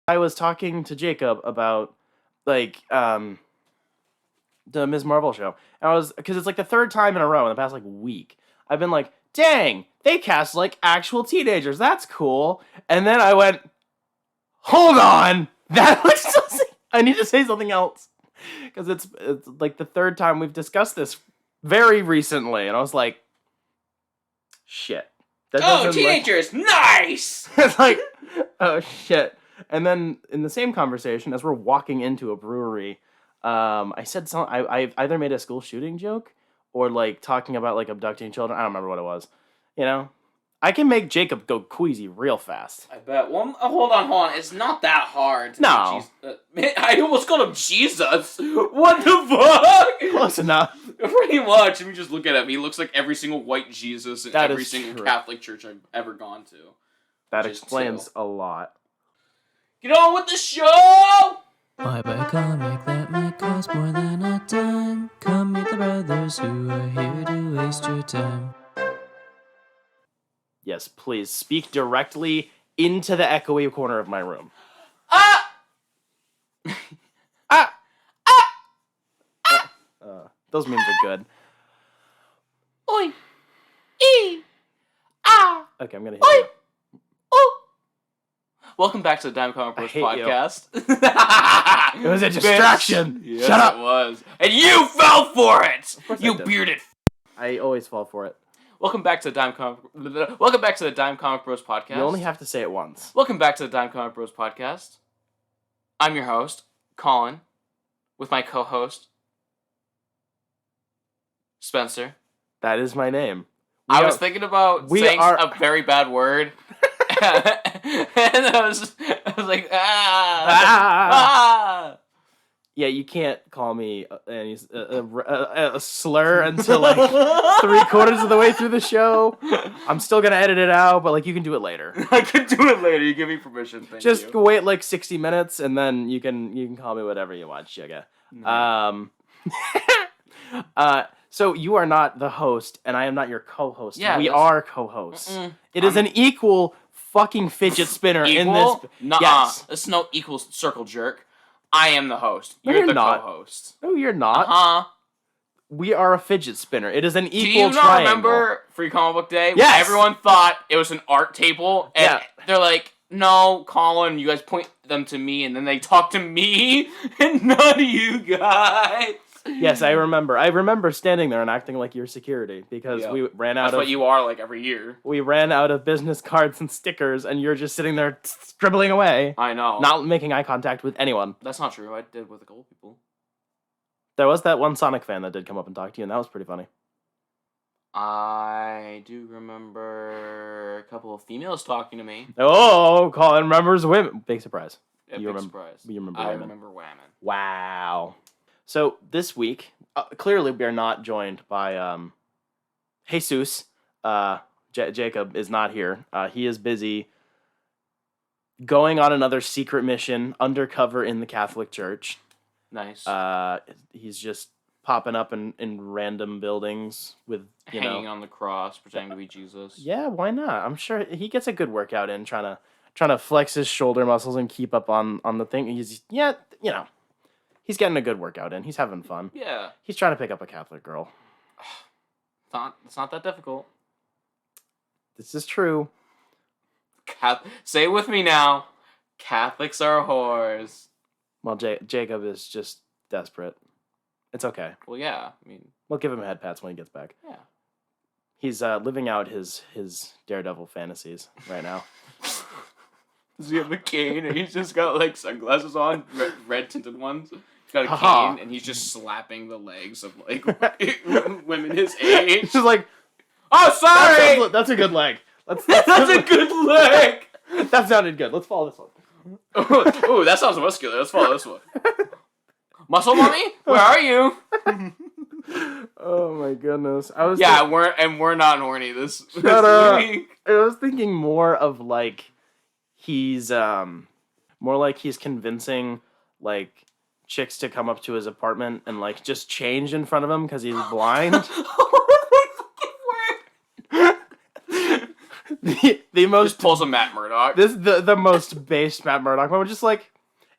I was talking to Jacob about, like, the Ms. Marvel show. And because it's like the third time in a row in the past, like, week. I've been like, dang, they cast, like, actual teenagers. That's cool. And then I went, hold on. I need to say something else. Because it's like the third time we've discussed this very recently. And I was like, shit. Teenagers, nice! It's like, oh, shit. And then in the same conversation, as we're walking into a brewery, I said something. I either made a school shooting joke or like talking about like abducting children. I don't remember what it was. You know, I can make Jacob go queasy real fast. I bet. Well, hold on. It's not that hard. No. Man, I almost called him Jesus. What the fuck? Close enough. Pretty much. If you just look at him, he looks like every single white Jesus in every single Catholic church I've ever gone to. That explains a lot. Get on with the show! Why buy a comic that might cost more than a dime? Come meet the brothers who are here to waste your time. Yes, please speak directly into the echoey corner of my room. Those memes are good. Oi! E! Ah! Okay, I'm gonna hit you. Welcome back to the Dime Comic Bros podcast. It was a distraction. Yes, Shut up. It was, and you fell for it. You bearded. I always fall for it. Welcome back to the Dime Comic. Welcome back to the Dime Comic Bros podcast. You only have to say it once. Welcome back to the Dime Comic Bros podcast. I'm your host, Collin, with my co-host, Spencer. That is my name. I was thinking about saying a very bad word. And I was like, Yeah, you can't call me a slur until like 3/4 of the way through the show. I'm still gonna edit it out, but like you can do it later. I can do it later. You give me permission. Thank you. Just wait like 60 minutes, and then you can call me whatever you want, sugar. No. So you are not the host, and I am not your co-host. Yeah, we are co-hosts. It is an equal fucking fidget spinner in this. Nuh-uh. Yes. It's no equal circle jerk. I am the host. No, You're the not. co-host. No, you're not. We are a fidget spinner. It is an equal triangle. Do you not remember Free Comic Book Day? Yes. Everyone thought it was an art table, and they're like, no, Collin, you guys point them to me, and then they talk to me, and none of you guys. Yes, I remember. I remember standing there and acting like your security because we ran out That's what you are like every year. We ran out of business cards and stickers, and you're just sitting there scribbling away. I know. Not making eye contact with anyone. That's not true. I did with a couple people. There was that one Sonic fan that did come up and talk to you, and that was pretty funny. I do remember a couple of females talking to me. Oh, Collin remembers women. Big surprise. Big surprise. You remember I women. remember women. Wow. So this week, clearly we are not joined by Jesus. Jacob is not here. He is busy going on another secret mission undercover in the Catholic Church. Nice. He's just popping up in random buildings with hanging on the cross, pretending to be Jesus. Yeah, why not? I'm sure he gets a good workout in trying to flex his shoulder muscles and keep up on the thing. He's He's getting a good workout in. He's having fun. Yeah. He's trying to pick up a Catholic girl. It's not that difficult. This is true. Say it with me now. Catholics are whores. Well, Jacob is just desperate. It's okay. Well, yeah. I mean, we'll give him head pats when he gets back. Yeah. He's living out his Daredevil fantasies right now. Does he have a cane and he's just got like sunglasses on, red tinted ones? He's got a cane and he's just slapping the legs of like women his age. He's like, oh, sorry! That's a good leg. That's a good leg! That sounded good. Let's follow this one. Ooh, that sounds muscular. Let's follow this one. Muscle mommy? Where are you? Oh my goodness. We're not horny this week. I was thinking more of like he's convincing like chicks to come up to his apartment and like just change in front of him because he's blind. the most Just pulls a Matt Murdock. the most based Matt Murdock moment. Just like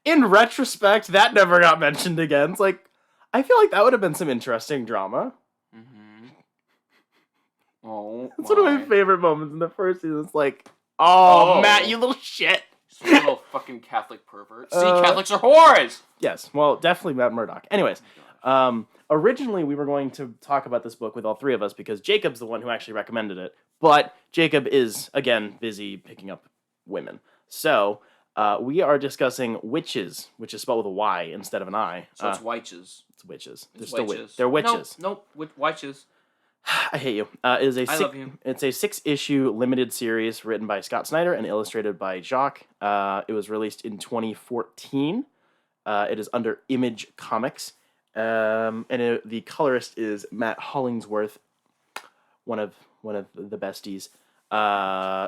in retrospect, that never got mentioned again. It's like I feel like that would have been some interesting drama. Mm-hmm. Oh, It's one of my favorite moments in the first season. It's like, oh, Matt, you little shit. You little fucking Catholic pervert. See, Catholics are whores! Yes, well, definitely Matt Murdock. Anyways, originally we were going to talk about this book with all three of us because Jacob's the one who actually recommended it. But Jacob is, again, busy picking up women. So, we are discussing Wytches, which is spelled with a Y instead of an I. So it's Wytches. It's Wytches. It's They're Wytches. They're Wytches. Nope, Wytches. I hate you. I love you. It's a 6-issue limited series written by Scott Snyder and illustrated by Jock. It was released in 2014. It is under Image Comics. The colorist is Matt Hollingsworth, one of the besties.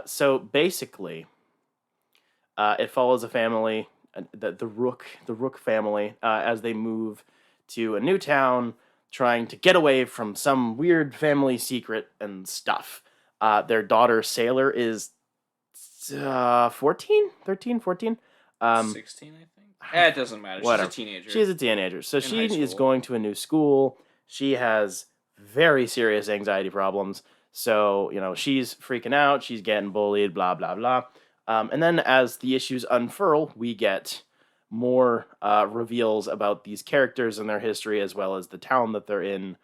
So basically, it follows a family, the Rook family, as they move to a new town, trying to get away from some weird family secret and stuff. Their daughter, Sailor, is 14? 13? 14? 16, I think. It doesn't matter. Whatever. She's a teenager. She's a teenager. So she high is school. going to a new school. She has very serious anxiety problems. So, she's freaking out. She's getting bullied, blah, blah, blah. And then as the issues unfurl, we get more reveals about these characters and their history, as well as the town that they're in,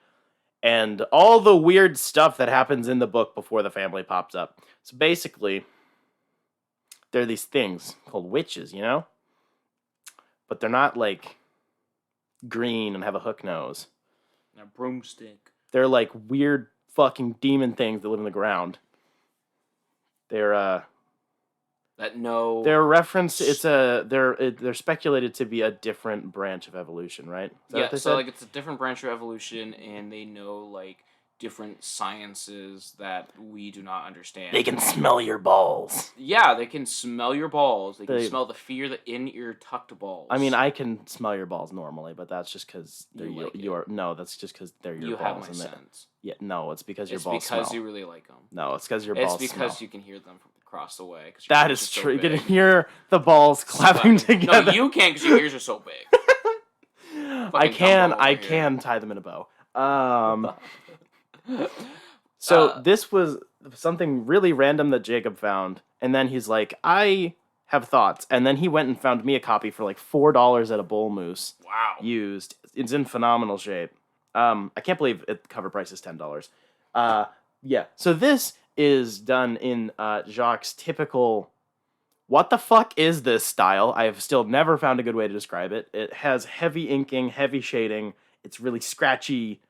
and all the weird stuff that happens in the book before the family pops up. So basically, there are these things called witches, but they're not like green and have a hook nose. And a broomstick. They're like weird fucking demon things that live in the ground. They're They're referenced. They're speculated to be a different branch of evolution, right? Is that what they so said? like it's a different branch of evolution, and they know like different sciences that we do not understand. They can smell your balls. Yeah, they can smell your balls. They can They- smell the fear that in your tucked balls. I mean, I can smell your balls normally, but that's just because they're You like it. your. No, that's just because they're your you balls. have my and sense. Yeah, no, it's because your It's balls because smell. you really like them. No, it's because your It's balls because smell. you can hear them from across the way. 'Cause your That ears is are so true. You can big. hear the balls clapping together. No, you can't because your ears are so big. I can. Dumbo I over here. can tie them in a bow. So this was something really random that Jacob found, and then he's like, "I have thoughts," and then he went and found me a copy for like $4 at a Bull Moose. Wow. Used. It's in phenomenal shape. I can't believe the cover price is $10. Yeah. So this is done in Jock's typical what the fuck is this style. I have still never found a good way to describe it. It has heavy inking, heavy shading. It's really scratchy.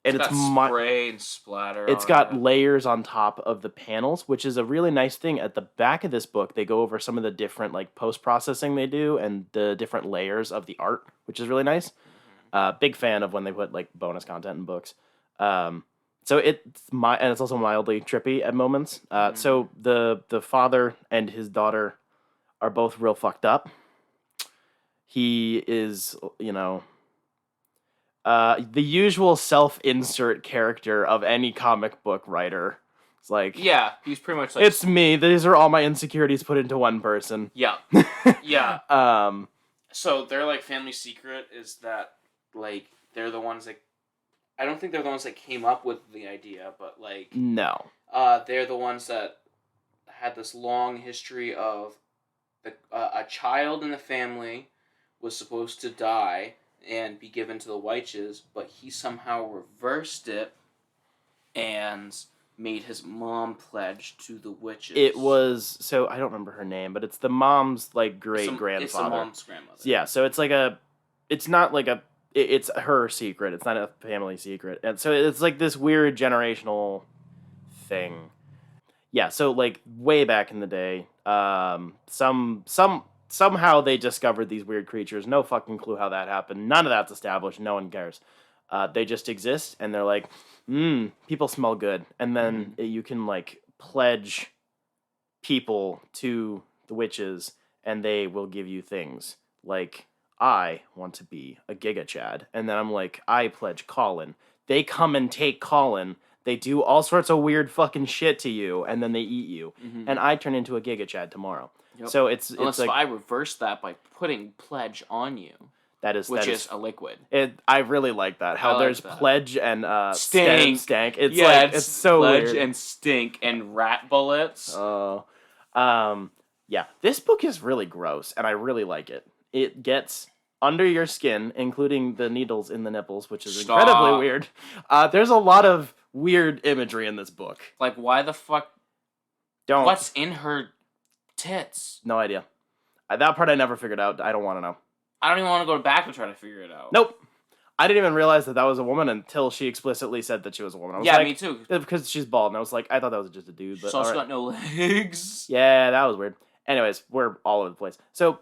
And It's got spray and splatter. it's got layers on top of the panels, which is a really nice thing. At the back of this book, they go over some of the different like post-processing they do and the different layers of the art, which is really nice. Big fan of when they put like bonus content in books. So and it's also mildly trippy at moments. So the father and his daughter are both real fucked up. He is, the usual self-insert character of any comic book writer. It's like, yeah, he's pretty much like it's me. These are all my insecurities put into one person. Yeah, yeah. So their like family secret is that like they're the ones that I don't think they're the ones that came up with the idea, but like No. they're the ones that had this long history of a child in the family was supposed to die and be given to the Wytches, but he somehow reversed it and made his mom pledge to the Wytches. It was, so I don't remember her name, but it's the mom's like great-grandfather. It's the mom's grandmother. Yeah, so it's like it's her secret. It's not a family secret. And so it's like this weird generational thing. Yeah, so like way back in the day, somehow they discovered these weird creatures. No fucking clue how that happened. None of that's established. No one cares. They just exist, and they're like, people smell good. And then you can like pledge people to the witches, and they will give you things. Like, I want to be a Giga Chad. And then I'm like, I pledge Collin. They come and take Collin. They do all sorts of weird fucking shit to you, and then they eat you. Mhm. And I turn into a Giga Chad tomorrow. Yep. So it's Unless like I reverse that by putting Pledge on you, which is a liquid. I really like that. How I like there's that. Pledge and Stink. stank. It's like it's so Pledge weird. and Stink and rat bullets. Oh, yeah. This book is really gross, and I really like it. It gets under your skin, including the needles in the nipples, which is incredibly weird. There's a lot of weird imagery in this book. Like, why the fuck? Don't. What's in her tits? No idea. That part I never figured out. I don't want to know. I don't even want to go back and try to figure it out. Nope. I didn't even realize that was a woman until she explicitly said that she was a woman. I was yeah, like, me too. Because she's bald, and I was like, I thought that was just a dude. But She's also got no legs. Yeah, that was weird. Anyways, we're all over the place. So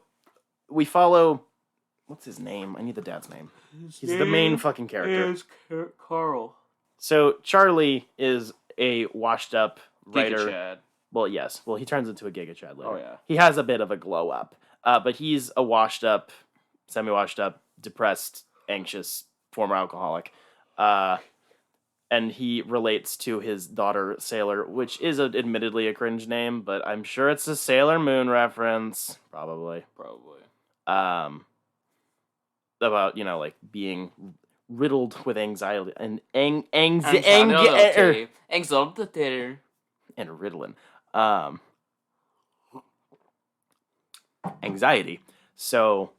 we follow. What's his name? I need the dad's name. He's the main fucking character. Is Carl. So Charlie is a washed-up writer. Giga Chad. Well, yes. Well, he turns into a Giga Chad later. Oh, yeah. He has a bit of a glow up. But he's a washed-up, semi-washed up, depressed, anxious, former alcoholic. And he relates to his daughter, Sailor, which is admittedly a cringe name, but I'm sure it's a Sailor Moon reference. Probably. About, like, being riddled with anxiety and anxiety and Ritalin. Anxiety. So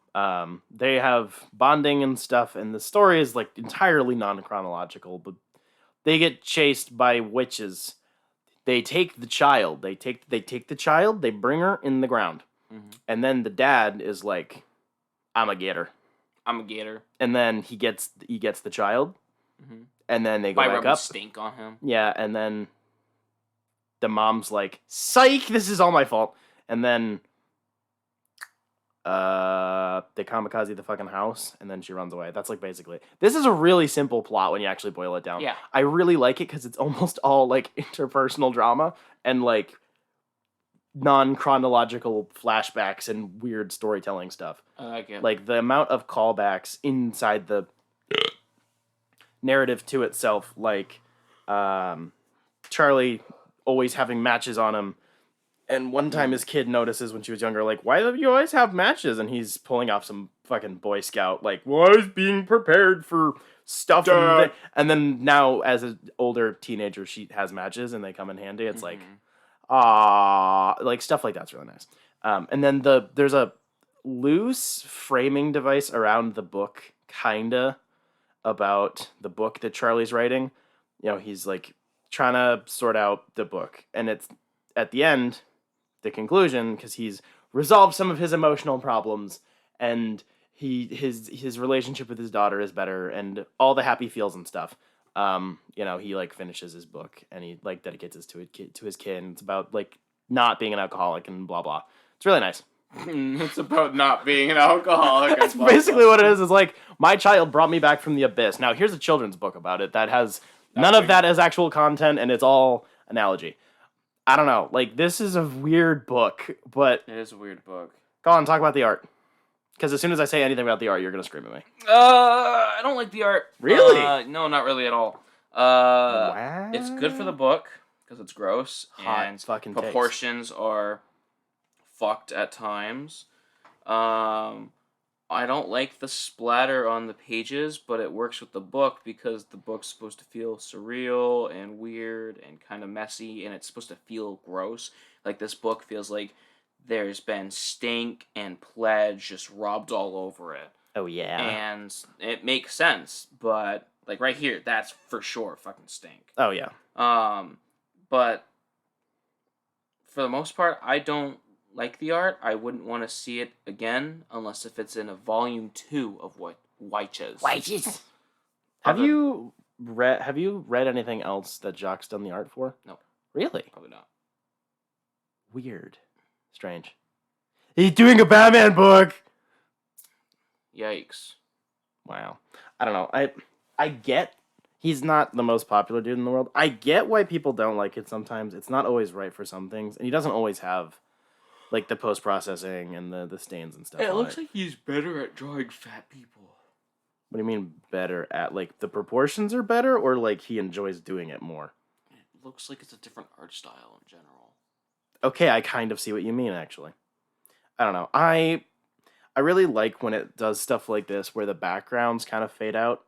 they have bonding and stuff, and the story is like entirely non-chronological, but they get chased by witches. They take the child. They take the child. They bring her in the ground, and then the dad is like, "I'm a get her." And then he gets the child, and then they go back up. Stink on him. Yeah, and then the mom's like, "Psych! This is all my fault." And then they kamikaze the fucking house, and then she runs away. That's like basically. This is a really simple plot when you actually boil it down. Yeah, I really like it because it's almost all like interpersonal drama and like non-chronological flashbacks and weird storytelling stuff. I like it. Like the amount of callbacks inside the narrative to itself, like Charlie always having matches on him, and one time his kid notices when she was younger, like, why do you always have matches? And he's pulling off some fucking Boy Scout, like, was being prepared for stuff. And then now, as an older teenager, she has matches and they come in handy. It's like, like stuff like that's really nice. And then there's a loose framing device around the book, kinda, about the book that Charlie's writing. He's like trying to sort out the book, and it's at the end, the conclusion, because he's resolved some of his emotional problems, and his relationship with his daughter is better, and all the happy feels and stuff. He like finishes his book, and he like dedicates it to his kid. And it's about like not being an alcoholic and blah blah. It's really nice. It's about not being an alcoholic. That's basically what it is. It's like, my child brought me back from the abyss. Now here's a children's book about it that has none of that as actual content, and it's all analogy. I don't know. Like, this is a weird book, but it is a weird book. Collin, talk about the art. Because as soon as I say anything about the art, you're gonna scream at me. I don't like the art. Really? No, not really at all. Wow. It's good for the book because it's gross Hot and fucking proportions are fucked at times. I don't like the splatter on the pages, but it works with the book because the book's supposed to feel surreal and weird and kind of messy, and it's supposed to feel gross. Like, this book feels like there's been stink and pledge just rubbed all over it. Oh, yeah. And it makes sense, but, like, right here, that's for sure fucking stink. Oh, yeah. But for the most part, I don't like the art. I wouldn't want to see it again unless if it's in a volume 2 of Wytches. Wytches. Have you read anything else that Jock's done the art for? No. Really? Probably not. Weird. Strange. He's doing a Batman book. Yikes. Wow. I don't know. I get he's not the most popular dude in the world. I get why people don't like it sometimes. It's not always right for some things, and he doesn't always have like the post-processing and the stains and stuff. It looks like he's better at drawing fat people. What do you mean better at? Like, the proportions are better, or like he enjoys doing it more? It looks like it's a different art style in general. Okay, I kind of see what you mean, actually. I don't know. I really like when it does stuff like this where the backgrounds kind of fade out.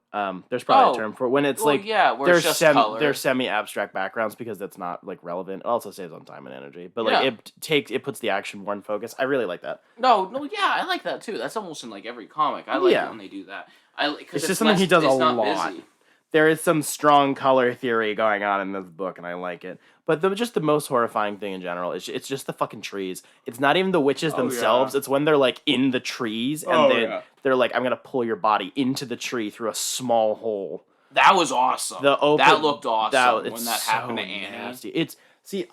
There's probably a term for it. When it's where they're it's just color. they're semi-abstract backgrounds because that's not like relevant. It also saves on time and energy, but like Yeah. it puts the action more in focus. I really like that. No, yeah, I like that too. That's almost in like every comic. I like it when they do that. Because It's just something he does a lot. Busy. There is some strong color theory going on in this book, and I like it. But just the most horrifying thing in general is it's just the fucking trees. It's not even the witches themselves. Yeah. It's when they're like in the trees and they're like, I'm gonna pull your body into the tree through a small hole. That was awesome. That looked awesome when that happened to Annie. Nasty.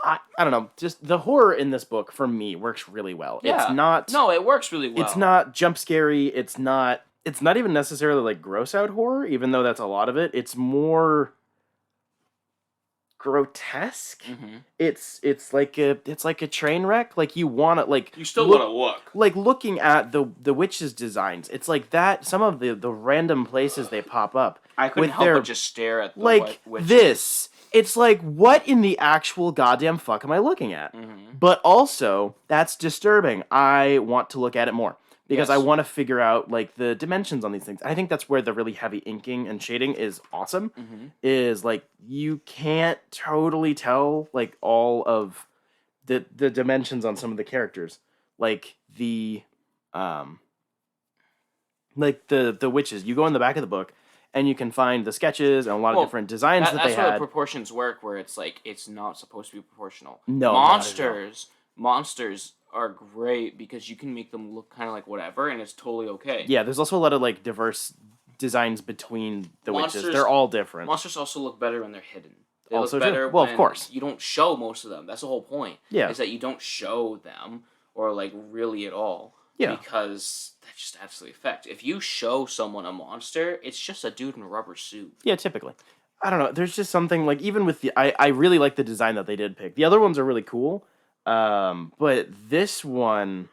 I don't know. Just the horror in this book for me works really well. Yeah. It's not. No, it works really well. It's not jump scary. It's not even necessarily like gross out horror, even though that's a lot of it. It's more grotesque. Mm-hmm. It's like a train wreck. Like you want to like you still want to look. Like looking at the witches' designs. It's like that. Some of the random places they pop up. I couldn't help but just stare at the like witches. This. It's like, what in the actual goddamn fuck am I looking at? Mm-hmm. But also, that's disturbing. I want to look at it more. Because I want to figure out, like, the dimensions on these things. I think that's where the really heavy inking and shading is awesome. Mm-hmm. Is, like, you can't totally tell, like, all of the dimensions on some of the characters. Like, the witches. You go in the back of the book, and you can find the sketches and a lot of different designs that they had. That's where the proportions work, where it's, like, it's not supposed to be proportional. No, Monsters are great because you can make them look kind of like whatever, and it's totally okay. Yeah, there's also a lot of like diverse designs between the witches. They're all different. Monsters also look better when they're hidden. They also look better of course. You don't show most of them. That's the whole point. Yeah. Is that you don't show them or like really at all. Yeah. Because that just absolutely affects. If you show someone a monster, it's just a dude in a rubber suit. Yeah, typically. I don't know. There's just something like even with the I really like the design that they did pick. The other ones are really cool. But this one,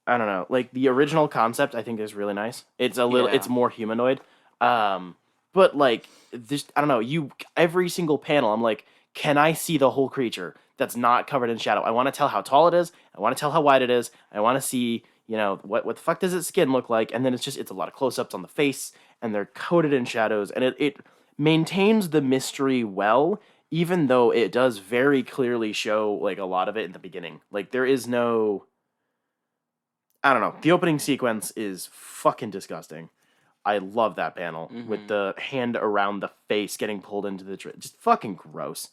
I don't know, like the original concept I think is really nice. It's it's more humanoid. But like this, I don't know, every single panel, I'm like, can I see the whole creature that's not covered in shadow? I want to tell how tall it is. I want to tell how wide it is. I want to see, what the fuck does its skin look like? And then it's a lot of close-ups on the face and they're coated in shadows and it maintains the mystery well. Even though it does very clearly show, like, a lot of it in the beginning. Like, there is no... I don't know. The opening sequence is fucking disgusting. I love that panel. Mm-hmm. With the hand around the face getting pulled into the tree. Just fucking gross.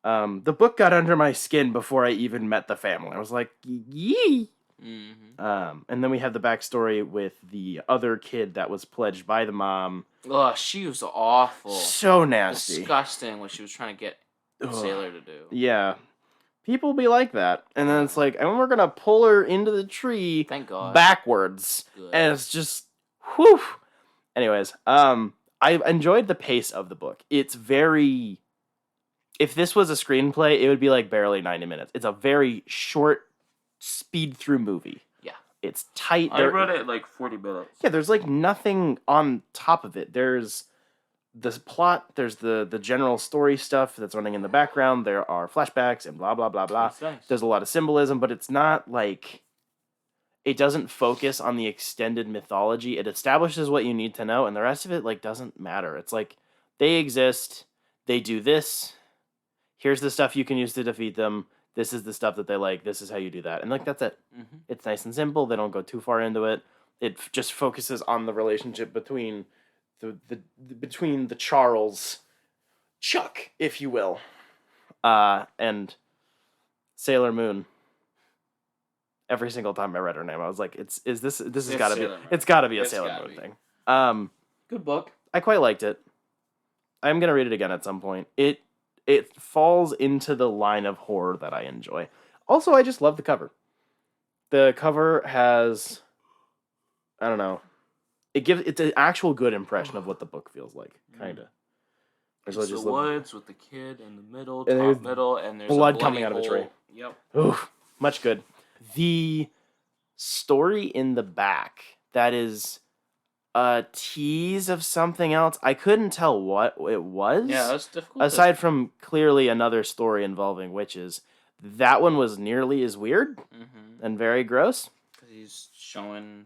The book got under my skin before I even met the family. I was like, yee! Mm-hmm. And then we have the backstory with the other kid that was pledged by the mom. Ugh, she was awful. So nasty. Disgusting what she was trying to get Sailor to do. Yeah. People be like that. And then it's like, and we're going to pull her into the tree. Thank God. Backwards. Good. And it's just, whew. Anyways, I enjoyed the pace of the book. It's very, if this was a screenplay, it would be like barely 90 minutes. It's a very short speed through movie. Yeah. It's tight. I read it like 40 minutes. Yeah, there's like nothing on top of it. There's the plot, there's the general story stuff that's running in the background. There are flashbacks and blah, blah, blah, blah. Nice. There's a lot of symbolism, but it's not like, it doesn't focus on the extended mythology. It establishes what you need to know, and the rest of it like doesn't matter. It's like, they exist, they do this, here's the stuff you can use to defeat them. This is the stuff that they like. This is how you do that. And, like, that's it. Mm-hmm. It's nice and simple. They don't go too far into it. It just focuses on the relationship between the Charles, Chuck, if you will, and Sailor Moon. Every single time I read her name, I was like, it's gotta be a Sailor Moon thing. Good book. I quite liked it. I'm gonna read it again at some point. It falls into the line of horror that I enjoy. Also, I just love the cover. The cover has, I don't know, it's an actual good impression of what the book feels like, kind of. It's the woods with the kid in the middle, and there's blood coming out of a tree. Yep. Oof, much good. The story in the back that is a tease of something else. I couldn't tell what it was. Yeah, that's difficult. Aside from clearly another story involving witches, that one was nearly as weird and very gross. Because he's showing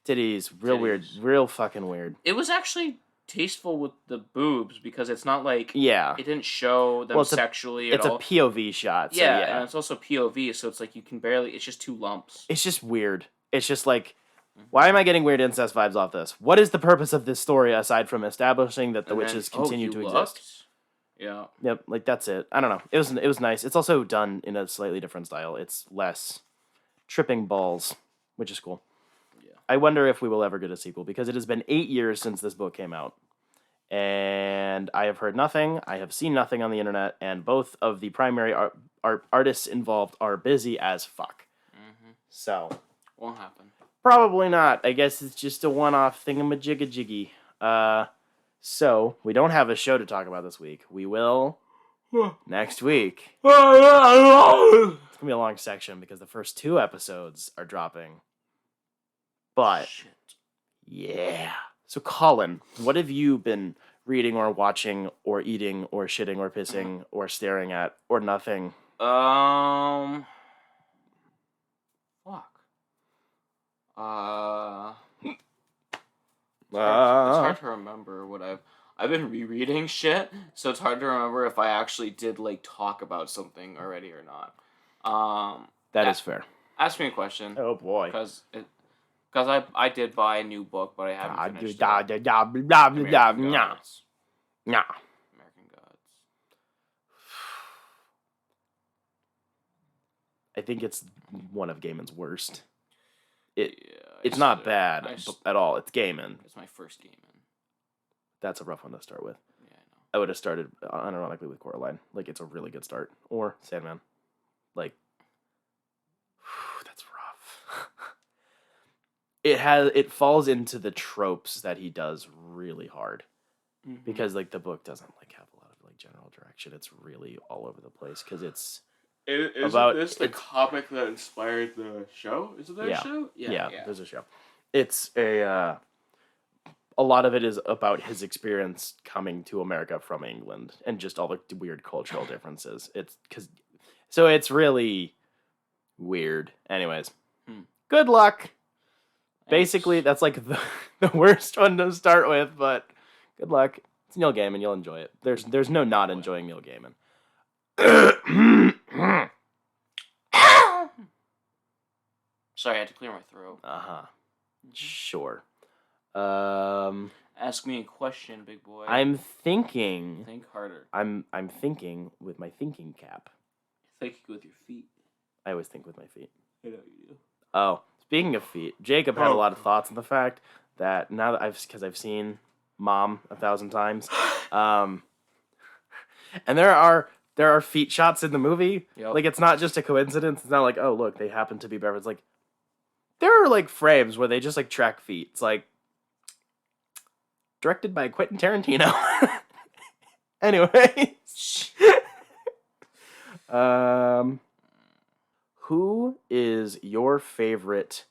Titties, real weird, real fucking weird. It was actually tasteful with the boobs because it's not like Yeah, it didn't show them sexually at all. It's a POV shot. So yeah, and it's also POV, so it's like you can barely. It's just two lumps. It's just weird. It's just like, why am I getting weird incest vibes off this? What is the purpose of this story aside from establishing that the witches continue to exist? Yeah. Yep, like that's it. I don't know. It was nice. It's also done in a slightly different style. It's less tripping balls, which is cool. Yeah. I wonder if we will ever get a sequel because it has been 8 years since this book came out. And I have heard nothing. I have seen nothing on the internet, and both of the primary artists involved are busy as fuck. So won't happen. Probably not. I guess it's just a one-off thingamajigga-jiggy. So we don't have a show to talk about this week. We will next week. It's gonna be a long section because the first 2 episodes are dropping. But Shit. Yeah. So Collin, what have you been reading or watching or eating or shitting or pissing or staring at or nothing? Fuck. It's hard to remember what I've been rereading shit, so it's hard to remember if I actually did like talk about something already or not. That is fair. Ask me a question. Oh boy. Because I did buy a new book, but I haven't finished it. American Gods. American Gods. I think it's one of Gaiman's worst. It's not bad at all. It's Gaiman. It's my first Gaiman. That's a rough one to start with. Yeah, I know. I would have started unironically with Coraline. Like, it's a really good start. Or Sandman. Like, that's rough. It falls into the tropes that he does really hard. Because like the book doesn't like have a lot of like general direction. It's really all over the place because it's this the comic that inspired the show? Is there a show? Yeah, there's a show. It's a lot of it is about his experience coming to America from England and just all the weird cultural differences. So it's really weird. Anyways, good luck. Thanks. Basically, that's like the worst one to start with, but good luck. It's Neil Gaiman. You'll enjoy it. There's no not enjoying Neil Gaiman. Sorry, I had to clear my throat. Sure. Ask me a question, big boy. I'm thinking. Think harder. I'm thinking with my thinking cap. Thinking with your feet. I always think with my feet. I know you do. Oh, speaking of feet, Jacob had a lot of thoughts on the fact that now that I've seen Mom 1,000 times, and there are feet shots in the movie. Yep. Like, it's not just a coincidence. It's not like, oh look, they happen to be barefoot. It's like there are like frames where they just like track feet. It's like directed by Quentin Tarantino. Anyways, who is your favorite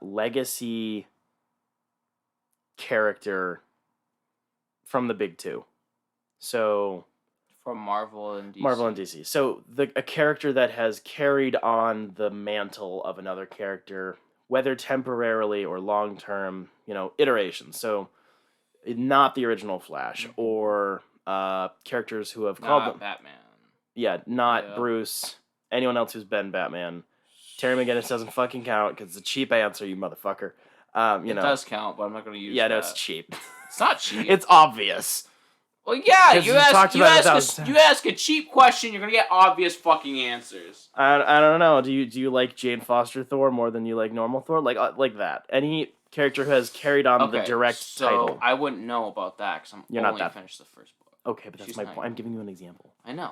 legacy character from the big two? So from Marvel and DC. Marvel and DC. So a character that has carried on the mantle of another character, whether temporarily or long term, iterations. So not the original Flash or characters who have called them Batman. Yeah, not Bruce. Anyone else who's been Batman. Terry McGinnis doesn't fucking count because it's a cheap answer, you motherfucker. It does count, but I'm not going to use Yeah, that. no, it's cheap. It's not cheap. It's obvious. Well, yeah, you ask a cheap question, you're going to get obvious fucking answers. I don't know. Do you like Jane Foster Thor more than you like normal Thor? Like that. Any character who has carried on the direct title. So I wouldn't know about that because I'm only finished the first book. Okay, but that's my point. I'm giving you an example. I know.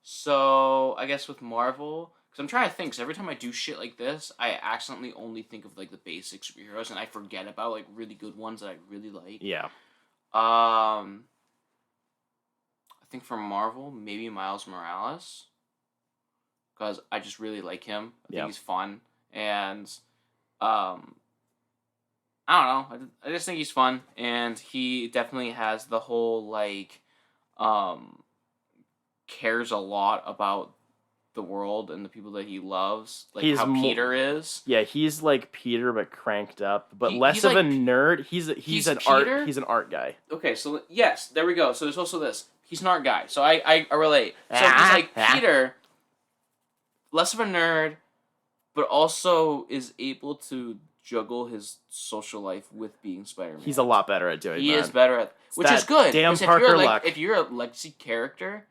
So I guess with Marvel, because I'm trying to think, because every time I do shit like this, I accidentally only think of like the basic superheroes, and I forget about like really good ones that I really like. Yeah. I think for Marvel, maybe Miles Morales, because I just really like him. I think he's fun, and I I don't know. I just think he's fun, and he definitely has the whole like, cares a lot about the world and the people that he loves, like He's how mo- Peter is. Yeah, he's like Peter but cranked up, but He's less of like- a nerd. He's an Peter? He's an art guy. Okay, so yes, there we go. So there's also this. He's an art guy, so I relate. So he's like Peter, less of a nerd, but also is able to juggle his social life with being Spider-Man. He's a lot better at doing that. He is better at, which that is good. damn 'cause Parker luck. If you're a legacy character,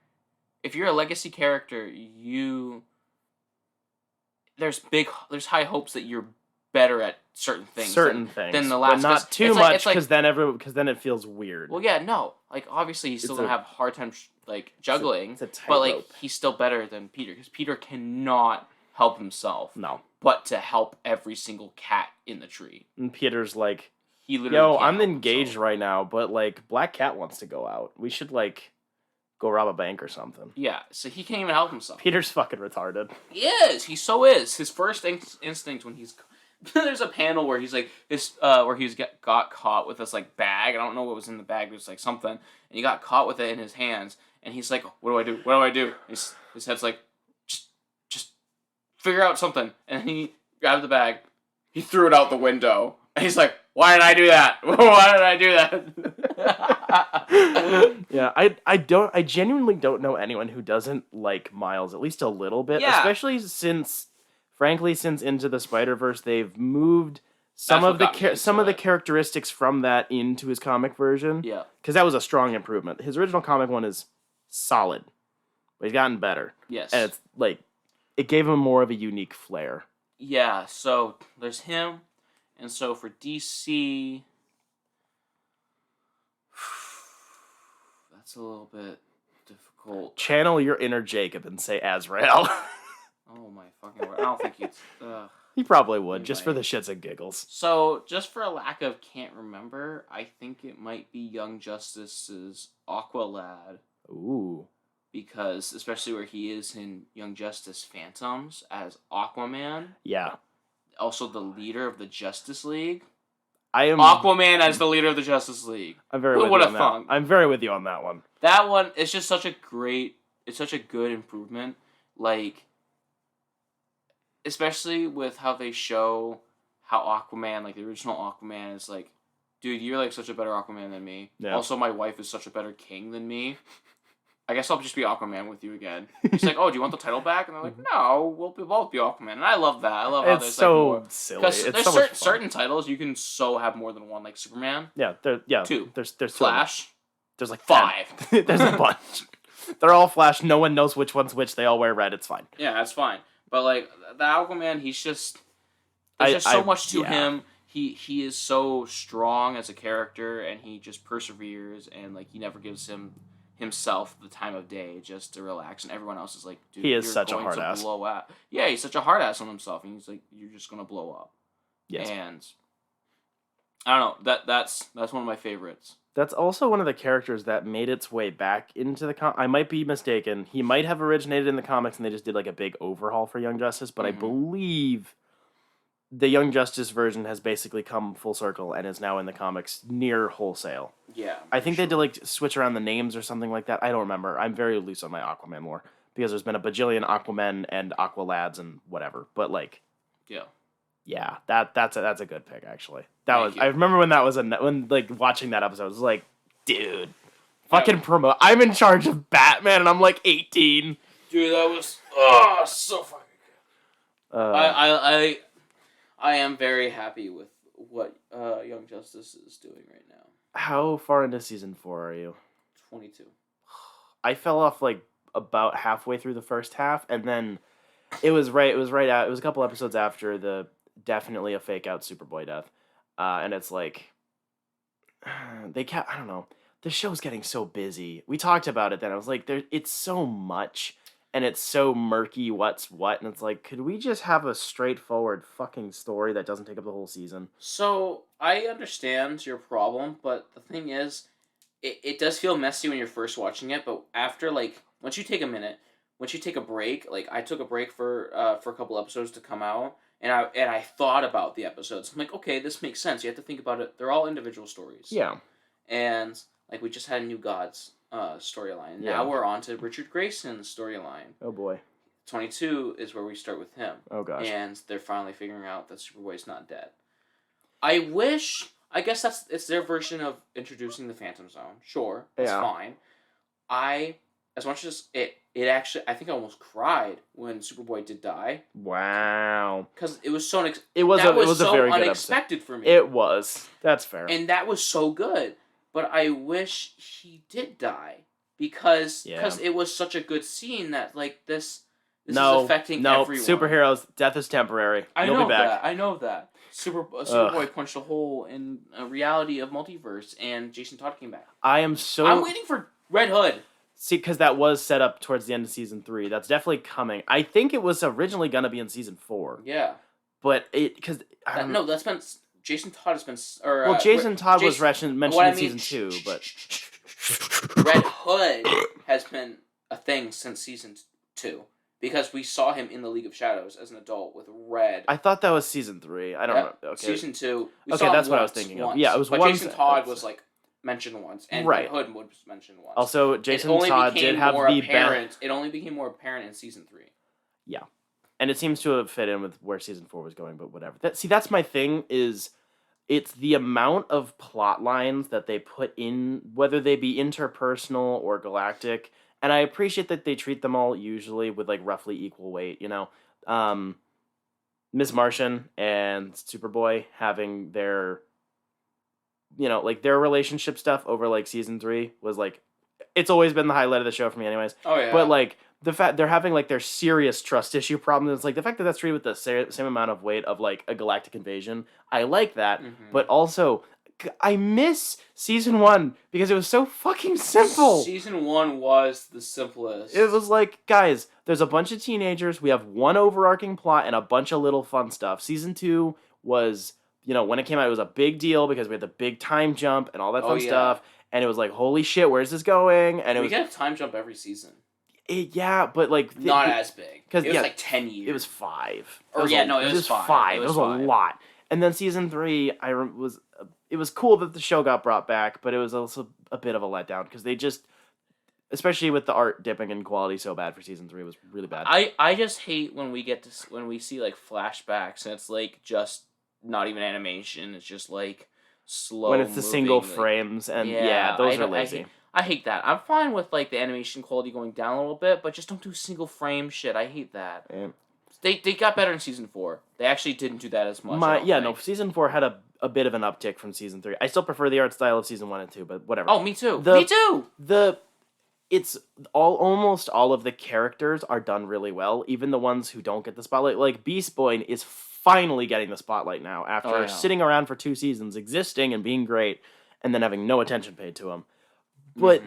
there's high hopes that you're better at certain things than the last. but not too it's much like, because then it feels weird. well, yeah, no, like obviously he's still gonna have a hard time like juggling, it's a but like tightrope. he's still better than Peter because Peter cannot help himself, No, but to help every single cat in the tree. and Peter's like, He literally. "Yo, can't I'm help engaged himself. right now, but like Black Cat wants to go out. We should like go rob a bank or something." Yeah, so he can't even help himself. Peter's fucking retarded. He is. He so is. His first instinct when he's there's a panel where he's like this where he's got caught with this like bag. I don't know what was in the bag. It was like something, and he got caught with it in his hands. And he's like, "What do I do? What do I do?" His head's like, just figure out something." And he grabbed the bag. He threw it out the window. And he's like, "Why did I do that? Why did I do that?" Yeah, I genuinely don't know anyone who doesn't like Miles at least a little bit, Yeah. especially since Into the Spider-Verse they've moved some That's of what got me some of the into it. characteristics from that into his comic version. Yeah. Because that was a strong improvement. His original comic one is solid, but he's gotten better. Yes. And it's like it gave him more of a unique flair. Yeah, so there's him, and so for DC, that's a little bit difficult. Channel your inner Jacob and say Azrael. Oh my fucking word! I don't think he's. He probably would, just for Anyway. the shits and giggles. So just for a lack of can't remember, I think it might be Young Justice's Aqualad, Ooh. because especially where he is in Young Justice Phantoms as Aquaman, Yeah. also the leader of the Justice League. I am Aquaman as the leader of the Justice League. I'm very Who with you would've on that. thunk? I'm very with you on that one. That one is just such a good improvement. Like, especially with how they show how Aquaman, like the original Aquaman, is like, dude, you're like such a better Aquaman than me. Yeah. Also, my wife is such a better king than me. I guess I'll just be Aquaman with you again. He's like, oh, do you want the title back? And they're like, no, we'll both be Aquaman. And I love that. I love how It's there's so like more. silly. Because It's there's so much fun. certain titles you can so have more than one, like Superman, Yeah, two. There's two. Flash, There's like 5. 10. There's a bunch. They're all Flash. No one knows which one's which. They all wear red. It's fine. Yeah, that's fine. But like the Aquaman, he's just there's just so much to him. He is so strong as a character, and he just perseveres, and like he never gives himself the time of day just to relax. And everyone else is like, dude, He is you're such a going hard to ass. blow out. Yeah, he's such a hard ass on himself, and he's like, you're just gonna blow up. Yes. And I don't know. That's one of my favorites. That's also one of the characters that made its way back into the I might be mistaken. He might have originated in the comics and they just did like a big overhaul for Young Justice, but I believe the Young Justice version has basically come full circle and is now in the comics near wholesale. Yeah. I think they did like switch around the names or something like that. I don't remember. I'm very loose on my Aquaman lore because there's been a bajillion Aquamen and Aqualads and whatever. But like, yeah, that's a good pick actually. Thank you. I remember when that was when like watching that episode, I was like, dude, fucking promote. I'm in charge of Batman and I'm like 18. Dude, that was so fucking good. I am very happy with what Young Justice is doing right now. How far into season 4 are you? 22. I fell off like about halfway through the first half, and then it was a couple episodes after the definitely a fake out Superboy death, and it's like I don't know. The show's getting so busy. We talked about it then. I was like, it's so much, and it's so murky. What's what, and it's like, could we just have a straightforward fucking story that doesn't take up the whole season? So I understand your problem, but the thing is, it does feel messy when you're first watching it. But after like once you take a minute, once you take a break, like I took a break for a couple episodes to come out, And I thought about the episodes. I'm like, okay, this makes sense. You have to think about it. They're all individual stories. Yeah. And like we just had a New Gods storyline. Yeah. Now we're on to Richard Grayson's storyline. Oh boy. 22 is where we start with him. Oh gosh. And they're finally figuring out that Superboy's not dead. I guess it's their version of introducing the Phantom Zone. Sure, that's fine. As much as it actually, I think I almost cried when Superboy did die. Wow. Because it was so it was so a very unexpected good for me. It was. That's fair. And that was so good. But I wish he did die because it was such a good scene that like this is affecting everyone. Superheroes, death is temporary. You'll be back. I know that. Superboy punched a hole in a reality of multiverse, and Jason Todd came back. I'm waiting for Red Hood. See, because that was set up towards the end of season 3. That's definitely coming. I think it was originally gonna be in season 4. Yeah. But that's been Jason Todd has been Jason Todd was mentioned in season 2, but Red Hood has been a thing since season 2. Because we saw him in the League of Shadows as an adult with Red. I thought that was season 3. I don't know. Okay. Season 2. Okay, that's what I was thinking of. Yeah, it was but once. Jason Todd was like mentioned once, and Red Hood was mentioned once. Also, Jason Todd did have the apparent. It only became more apparent in season 3. Yeah, and it seems to have fit in with where season 4 was going, but whatever. That's my thing. It's the amount of plot lines that they put in, whether they be interpersonal or galactic. And I appreciate that they treat them all usually with like roughly equal weight, you know. Ms. Martian and Superboy having their, you know, like their relationship stuff over like season 3 was like, it's always been the highlight of the show for me anyways. Oh yeah. But like the fact they're having like their serious trust issue problems, it's like the fact that that's treated with the same amount of weight of like a galactic invasion. I like that, but also I miss season 1 because it was so fucking simple. Season 1 was the simplest. It was like, guys, there's a bunch of teenagers. We have one overarching plot and a bunch of little fun stuff. Season 2 was, you know, when it came out, it was a big deal because we had the big time jump and all that fun stuff. And it was like, holy shit, where's this going? And we get a time jump every season. Yeah, but like not as big. Because it was like 10 years. It was 5. It was 5. It was a lot. And then season 3, it was cool that the show got brought back, but it was also a bit of a letdown because they just, especially with the art dipping in quality so bad for season 3, was really bad. I just hate when we see like flashbacks and it's like just not even animation. It's just like slow. When it's the single frames and those are lazy. I hate that. I'm fine with like the animation quality going down a little bit, but just don't do single frame shit. I hate that. Yeah. They got better in season 4. They actually didn't do that as much. Season 4 had a bit of an uptick from season 3. I still prefer the art style of season 1 and 2, but whatever. Oh, me too. Me too. It's almost all of the characters are done really well, even the ones who don't get the spotlight. Like Beast Boy is finally getting the spotlight now after sitting around for 2 seasons, existing and being great, and then having no attention paid to him. But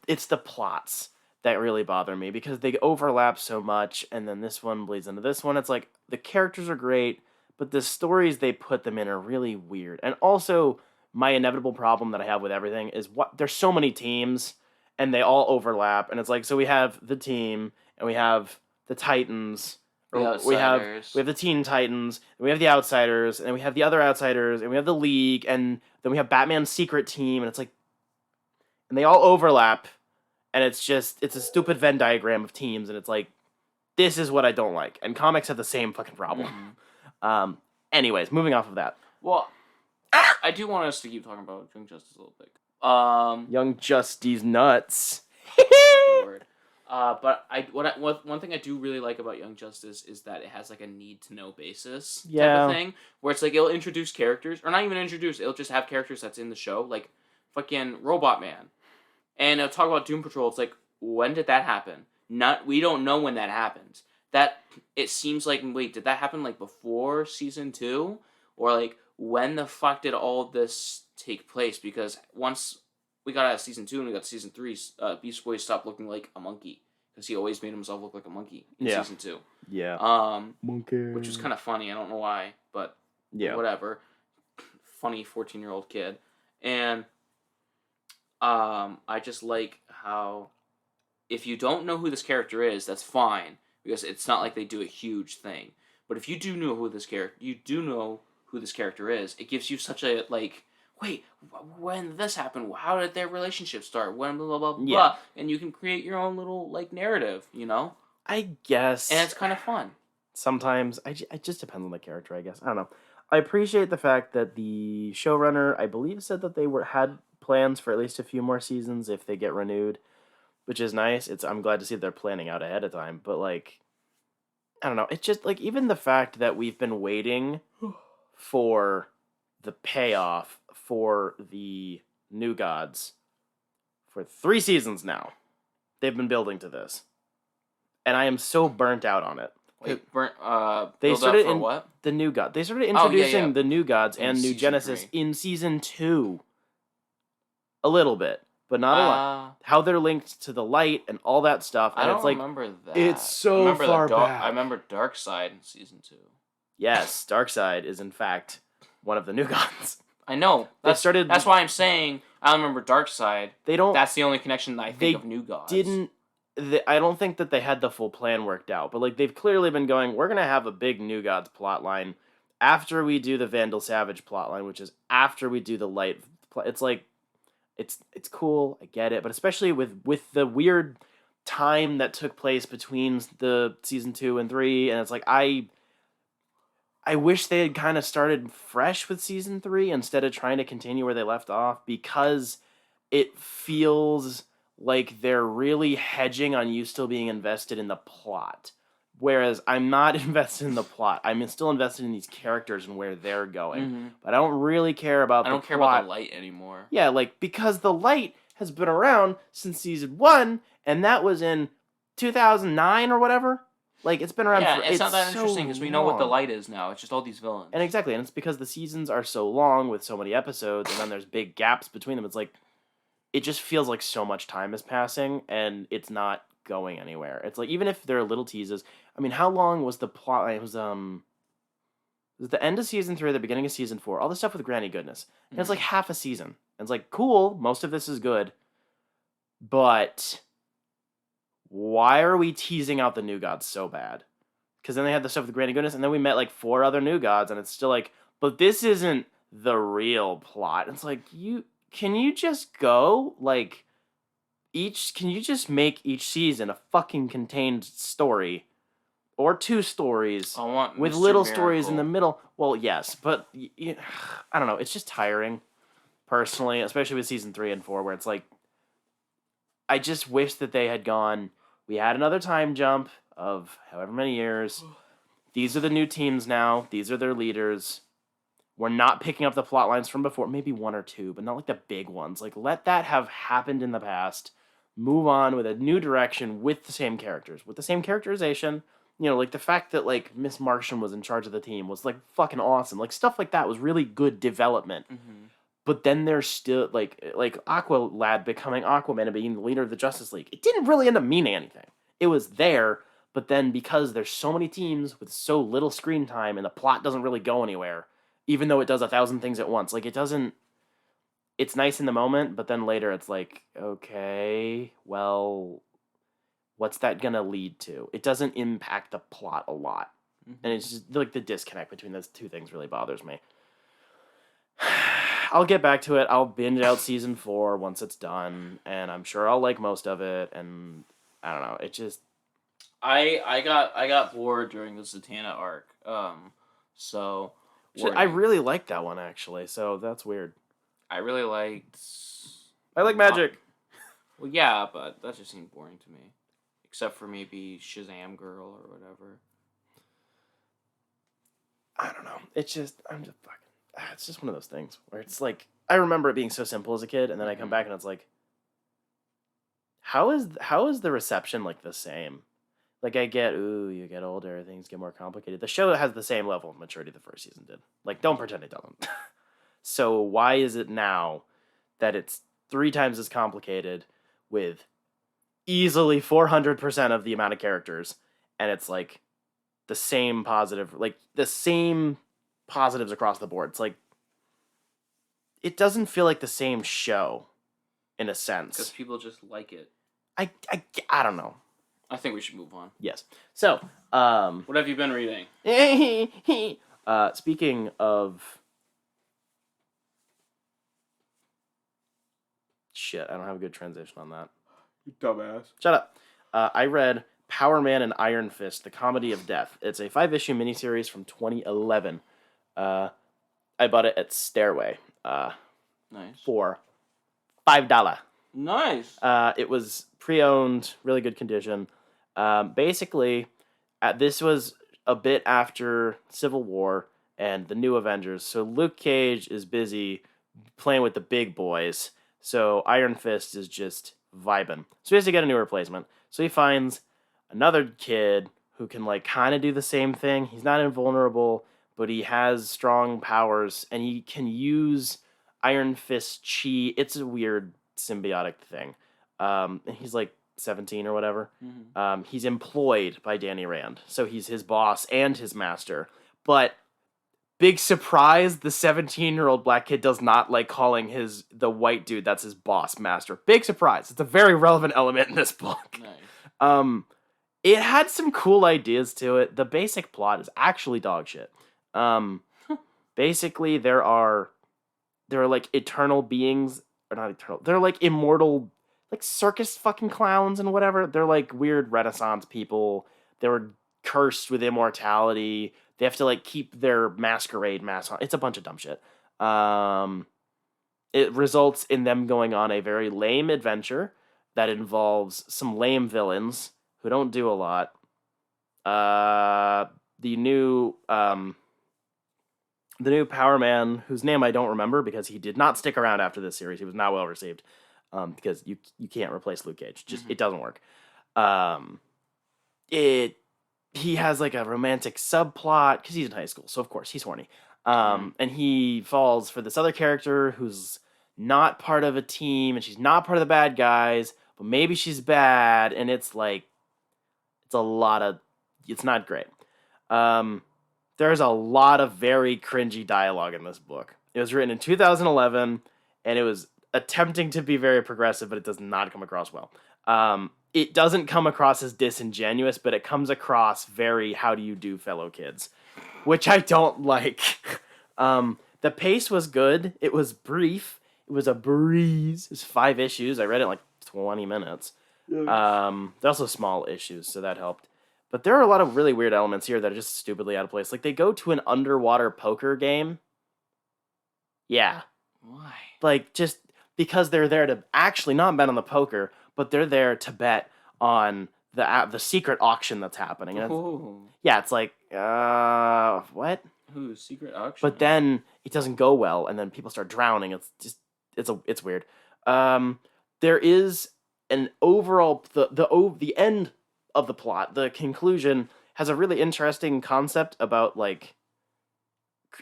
it's the plots that really bother me because they overlap so much, and then this one bleeds into this one. It's like the characters are great, but the stories they put them in are really weird. And also, my inevitable problem that I have with everything is there's so many teams, and they all overlap. And it's like, so we have the team, and we have the Titans, we have the Teen Titans, and we have the Outsiders, and we have the other Outsiders, and we have the League, and then we have Batman's secret team, and it's like, and they all overlap. And it's a stupid Venn diagram of teams, and it's like, this is what I don't like. And comics have the same fucking problem. Anyways, moving off of that. Well, I do want us to keep talking about Young Justice a little bit. Young Justice nuts. Word. But one thing I do really like about Young Justice is that it has like a need to know basis type of thing, where it's like it'll introduce characters, or not even introduce, it'll just have characters that's in the show, like fucking Robot Man. And it'll talk about Doom Patrol. It's like, when did that happen? We don't know when that happened. That it seems like, wait, did that happen like before season 2, or like when the fuck did all this take place? Because once we got out of season 2 and we got to season 3, Beast Boy stopped looking like a monkey because he always made himself look like a monkey in season 2. Yeah. Monkey. Which was kind of funny. I don't know why, but whatever. Funny 14-year-old kid. And I just like how if you don't know who this character is, that's fine, because it's not like they do a huge thing. But if you do know who this character is, it gives you such a like. Wait, when did this happen? How did their relationship start? When blah blah blah Yeah. blah, and you can create your own little like narrative, you know. I guess. And it's kind of fun. Sometimes it just depends on the character, I guess. I don't know. I appreciate the fact that the showrunner, I believe, said that they had plans for at least a few more seasons if they get renewed, which is nice. I'm glad to see they're planning out ahead of time. But like, I don't know. It's just like even the fact that we've been waiting for the payoff for the New Gods for 3 seasons now. They've been building to this, and I am so burnt out on it. Wait, They build started up for in what? the New God. They started introducing the New Gods In and New season Genesis 3. in season 2. A little bit, but not a lot. How they're linked to the light and all that stuff. And I don't it's like, remember that. it's so far back. I remember Dark Side in season 2. Yes, Darkseid is in fact one of the New Gods. I know. That's why I'm saying I remember Dark Side. They don't. That's the only connection that I think of New Gods. I don't think that they had the full plan worked out, but like they've clearly been going, we're gonna have a big New Gods plotline after we do the Vandal Savage plotline, which is after we do the Light. It's like, it's cool, I get it, but especially with the weird time that took place between the season 2 and 3, and it's like I wish they had kind of started fresh with season 3 instead of trying to continue where they left off, because it feels like they're really hedging on you still being invested in the plot. Whereas I'm not invested in the plot. I'm still invested in these characters and where they're going. Mm-hmm. But I don't really care about the plot. I don't care about the light anymore. Yeah, like, because the light has been around since season 1, and that was in 2009 or whatever. Like, it's been around for... it's not that interesting because we know what the light is now. It's just all these villains. And exactly, and it's because the seasons are so long with so many episodes, and then there's big gaps between them. It's like, it just feels like so much time is passing, and it's not going anywhere. It's like, even if there are little teases... I mean, how long was the plot? It was the end of season 3, the beginning of season 4, all the stuff with Granny Goodness. And it's like half a season. And it's like, cool, most of this is good. But why are we teasing out the New Gods so bad? Because then they had the stuff with Granny Goodness, and then we met like 4 other New Gods, and it's still like, but this isn't the real plot. And it's like, can you just go, like, can you just make each season a fucking contained story? Or 2 stories with Mr. little Miracle. stories in the middle. Well, yes, but I don't know. It's just tiring, personally, especially with season 3 and 4, where it's like, I just wish that they had gone, we had another time jump of however many years. These are the new teams now. These are their leaders. We're not picking up the plot lines from before. Maybe 1 or 2, but not like the big ones. Like, let that have happened in the past. Move on with a new direction with the same characters, with the same characterization. You know, like, the fact that, like, Miss Martian was in charge of the team was, like, fucking awesome. Like, stuff like that was really good development. Mm-hmm. But then there's still, like Aqualad becoming Aquaman and being the leader of the Justice League. It didn't really end up meaning anything. It was there, but then because there's so many teams with so little screen time and the plot doesn't really go anywhere, even though it does 1,000 things at once, like, it doesn't... It's nice in the moment, but then later it's like, okay, well... what's that gonna lead to? It doesn't impact the plot a lot. Mm-hmm. And it's just like the disconnect between those 2 things really bothers me. I'll get back to it. I'll binge out season 4 once it's done, and I'm sure I'll like most of it, and I don't know, it just... I got bored during the Zatanna arc. So I really liked that one, actually, so that's weird. I really liked... I like magic! Well, yeah, but that just seemed boring to me. Except for maybe Shazam Girl or whatever. I don't know. It's just one of those things where it's like, I remember it being so simple as a kid, and then I come back and it's like, how is the reception like the same? Like, I get, you get older, things get more complicated. The show has the same level of maturity the first season did. Like, don't pretend it doesn't. So why is it now that it's 3 times as complicated with easily 400% of the amount of characters, and it's like the same positives across the board? It's like, it doesn't feel like the same show in a sense. Because people just like it. I don't know. I think we should move on. Yes. So, What have you been reading? speaking of shit, I don't have a good transition on that. You dumbass. Shut up. I read Power Man and Iron Fist: The Comedy of Death. It's a 5-issue miniseries from 2011. I bought it at Stairway. Nice. For $5. Nice. It was pre-owned, really good condition. Basically, this was a bit after Civil War and the New Avengers. So Luke Cage is busy playing with the big boys. So Iron Fist is just vibing. So he has to get a new replacement. So he finds another kid who can like kind of do the same thing. He's not invulnerable, but he has strong powers and he can use Iron Fist chi. It's a weird symbiotic thing. He's like 17 or whatever. Mm-hmm. He's employed by Danny Rand, so he's his boss and his master. But big surprise, the 17-year-old black kid does not like calling the white dude that's his boss master. Big surprise. It's a very relevant element in this book. Nice. It had some cool ideas to it. The basic plot is actually dog shit. Basically, there are like eternal beings, or not eternal. They're like immortal, like circus fucking clowns and whatever. They're like weird Renaissance people. They were cursed with immortality. They have to like keep their masquerade mask on. It's a bunch of dumb shit. It results in them going on a very lame adventure that involves some lame villains who don't do a lot. The new Power Man, whose name I don't remember because he did not stick around after this series. He was not well received because you can't replace Luke Cage. Just It doesn't work. He has like a romantic subplot because he's in high school, so of course he's horny. And he falls for this other character who's not part of a team, and she's not part of the bad guys, but maybe she's bad, and it's like it's not great. There's a lot of very cringy dialogue in this book. It was written in 2011, and it was attempting to be very progressive, but it does not come across well. It doesn't come across as disingenuous, but it comes across very how do you do, fellow kids, which I don't like. The pace was good. It was brief. It was a breeze. It was 5 issues. I read it in like 20 minutes. They're also small issues, so that helped. But there are a lot of really weird elements here that are just stupidly out of place. Like, they go to an underwater poker game. Yeah. Why? Like, just because they're there to actually not bet on the poker, but they're there to bet on the secret auction that's happening. And it's like, what? Ooh, secret auction. But then it doesn't go well, and then people start drowning. It's weird. There is an overall the end of the plot, the conclusion, has a really interesting concept about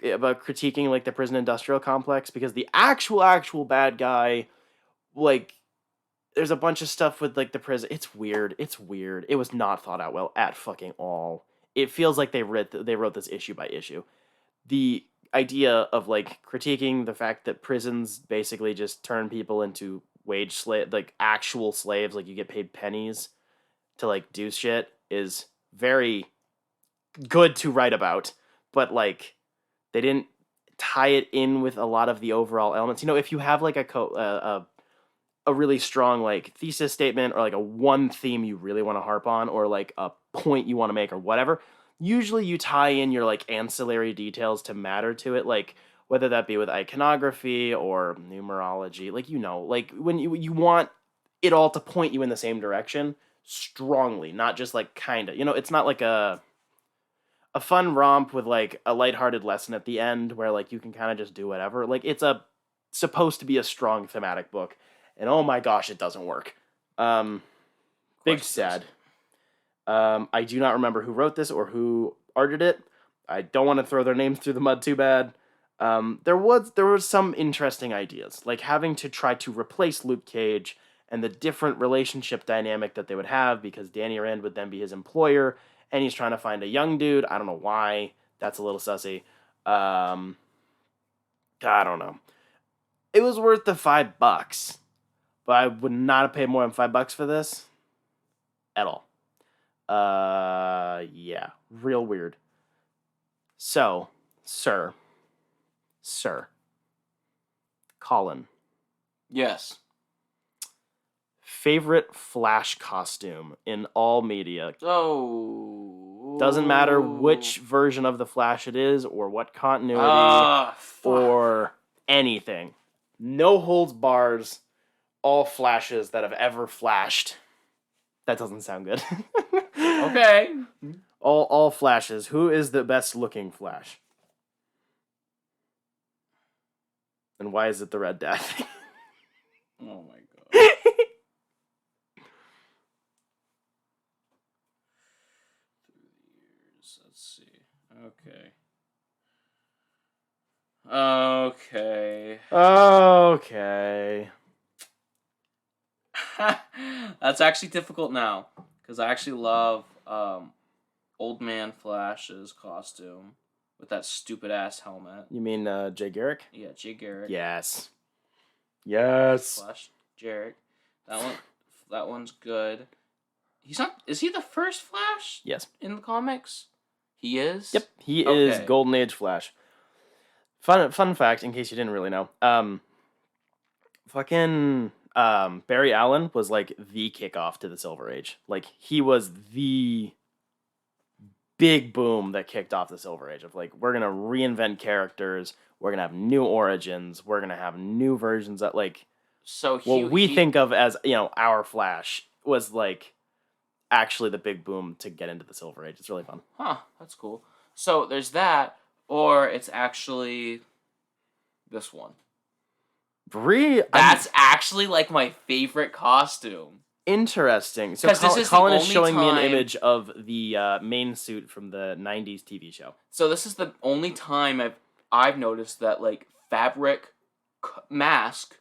critiquing like the prison industrial complex, because the actual bad guy, like, there's a bunch of stuff with like the prison. It's weird. It was not thought out well at fucking all. It feels like they wrote this issue by issue. The idea of like critiquing the fact that prisons basically just turn people into actual slaves, like you get paid pennies to like do shit, is very good to write about, but like they didn't tie it in with a lot of the overall elements. You know, if you have like a really strong like thesis statement, or like a one theme you really want to harp on, or like a point you want to make, or whatever, usually you tie in your like ancillary details to matter to it, like whether that be with iconography or numerology, like, you know, like when you want it all to point you in the same direction strongly, not just like kind of, you know, it's not like a fun romp with like a lighthearted lesson at the end where like you can kind of just do whatever. Like, it's supposed to be a strong thematic book, and oh my gosh, it doesn't work. Big sad. I do not remember who wrote this or who arted it. I don't want to throw their names through the mud too bad. There was some interesting ideas, like having to try to replace Luke Cage and the different relationship dynamic that they would have, because Danny Rand would then be his employer, and he's trying to find a young dude. I don't know why. That's a little sussy. I don't know. It was worth the $5, but I would not have paid more than $5 for this at all. Yeah, real weird. So, sir, Collin, Yes. favorite Flash costume in all media. Oh. Doesn't matter which version of the Flash it is, or what continuity, Fuck. or anything. No holds bars. All Flashes that have ever flashed. That doesn't sound good. Okay. All Flashes. Who is the best looking Flash? And why is it the Red Death? Oh my god. Let's see. Okay. Okay. That's actually difficult now because I actually love Old Man Flash's costume with that stupid ass helmet. You mean Jay Garrick? Yeah, Jay Garrick. Yes. Yes. Flash Jarek. That one's good. He's not. Is he the first Flash? Yes. In the comics, he is. Yep. He is Golden Age Flash. Fun fact, in case you didn't really know. Barry Allen was like the kickoff to the Silver Age. Like he was the big boom that kicked off the Silver Age of like we're gonna reinvent characters, we're gonna have new origins, we're gonna have new versions that like so what we think of as our Flash was like actually the big boom to get into the Silver Age. It's really fun. Huh, that's cool. So there's that, or it's actually this one. That's actually like my favorite costume. Interesting. So Collin is showing me an image of the main suit from the 90s TV show. So this is the only time I've noticed that like fabric mask,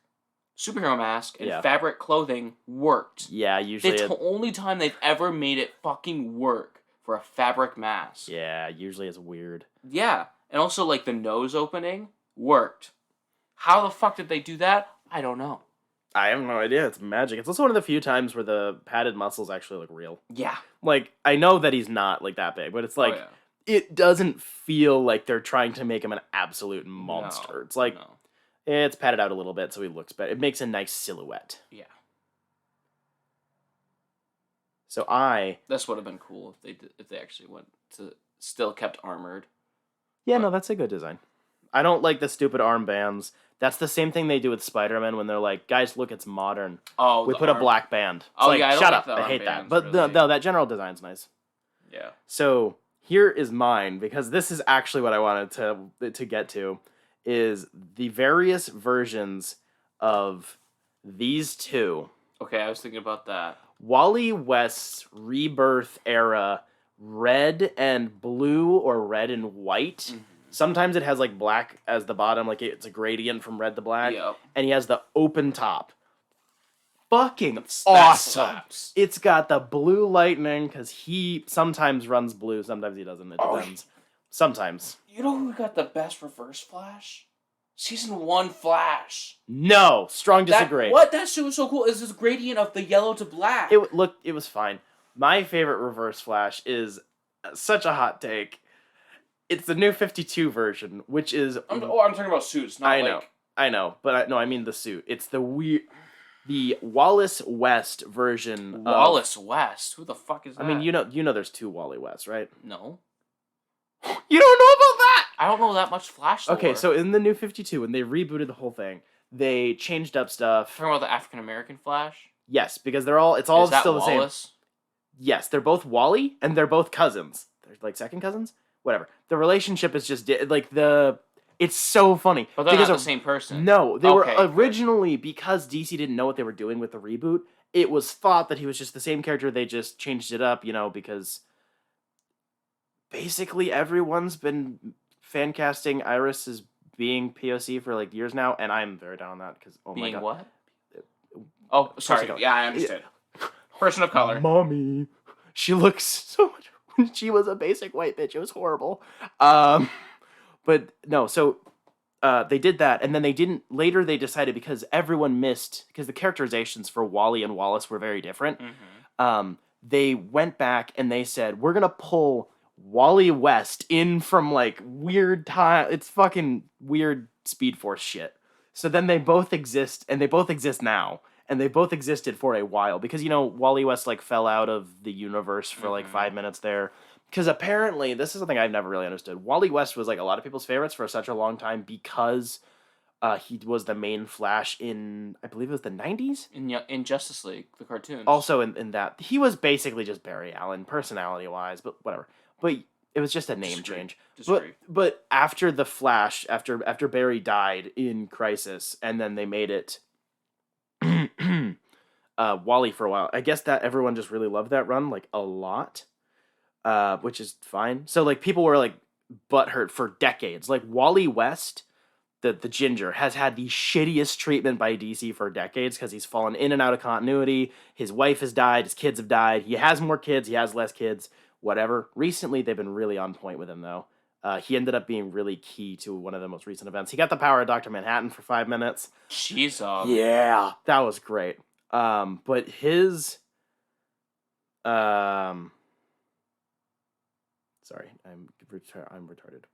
superhero mask, and fabric clothing worked. Yeah, usually it's the only time they've ever made it fucking work for a fabric mask. Yeah, usually it's weird. Yeah, and also like the nose opening worked. How the fuck did they do that? I don't know. I have no idea. It's magic. It's also one of the few times where the padded muscles actually look real. Yeah. Like, I know that he's not, like, that big, but it's like, it doesn't feel like they're trying to make him an absolute monster. No, it's like, it's padded out a little bit so he looks better. It makes a nice silhouette. Yeah. So This would have been cool if they actually went to still kept armored. Yeah, no, that's a good design. I don't like the stupid armbands. That's the same thing they do with Spider-Man when they're like, guys, look, it's modern. Oh, we put a black band. It's like, yeah, shut up. I hate that. But really. no, that general design's nice. Yeah. So here is mine, because this is actually what I wanted to get to, is the various versions of these two. Okay, I was thinking about that. Wally West's Rebirth era, red and blue or red and white. Mm-hmm. Sometimes it has like black as the bottom, like it's a gradient from red to black. Yep. And he has the open top. Fucking awesome. It's got the blue lightning, because he sometimes runs blue, sometimes he doesn't. It depends. Sometimes. You know who got the best Reverse Flash? Season 1 Flash. No, strong disagree. That shit was so cool. It's this gradient of the yellow to black. It was fine. My favorite Reverse Flash is such a hot take. It's the new 52 version, which is... I'm talking about suits, not I know, but I mean the suit. It's the Wallace West version. Wallace West? Who the fuck is that? I mean, you know there's two Wally Wests, right? No. You don't know about that? I don't know that much Flash lore. Okay, so in the new 52, when they rebooted the whole thing, they changed up stuff. Talking about the African-American Flash? Yes, because it's all still the same. Wallace? Yes, they're both Wally, and they're both cousins. They're like second cousins? Whatever. The relationship is just it's so funny. But they're not the same person. No, they were originally, because DC didn't know what they were doing with the reboot, it was thought that he was just the same character, they just changed it up, because basically everyone's been fan casting Iris as being POC for like years now, and I'm very down on that, because, oh my god. Being what? Oh, sorry. Yeah, I understood. Person of color. Mommy. She looks so much... When she was a basic white bitch. It was horrible. But no, so they did that, and then later they decided, because everyone missed, because the characterizations for Wally and Wallace were very different, they went back and they said, we're gonna pull Wally West in from like weird time. It's fucking weird Speed Force shit. So then they both exist, and they both exist now, and they both existed for a while because Wally West like fell out of the universe for like 5 minutes there. Because apparently, this is something I've never really understood. Wally West was like a lot of people's favorites for such a long time because he was the main Flash in, I believe it was the 90s? In Justice League, the cartoons. Also in that. He was basically just Barry Allen, personality-wise, but whatever. But it was just a name change. But after the Flash, after Barry died in Crisis, and then they made it Wally for a while, I guess that everyone just really loved that run, like, a lot. Which is fine. So, like, people were, like, butthurt for decades. Like, Wally West, the Ginger, has had the shittiest treatment by DC for decades because he's fallen in and out of continuity. His wife has died. His kids have died. He has more kids. He has less kids. Whatever. Recently, they've been really on point with him, though. He ended up being really key to one of the most recent events. He got the power of Dr. Manhattan for 5 minutes. Jesus. Yeah, that was great. But his... Sorry, I'm retarded.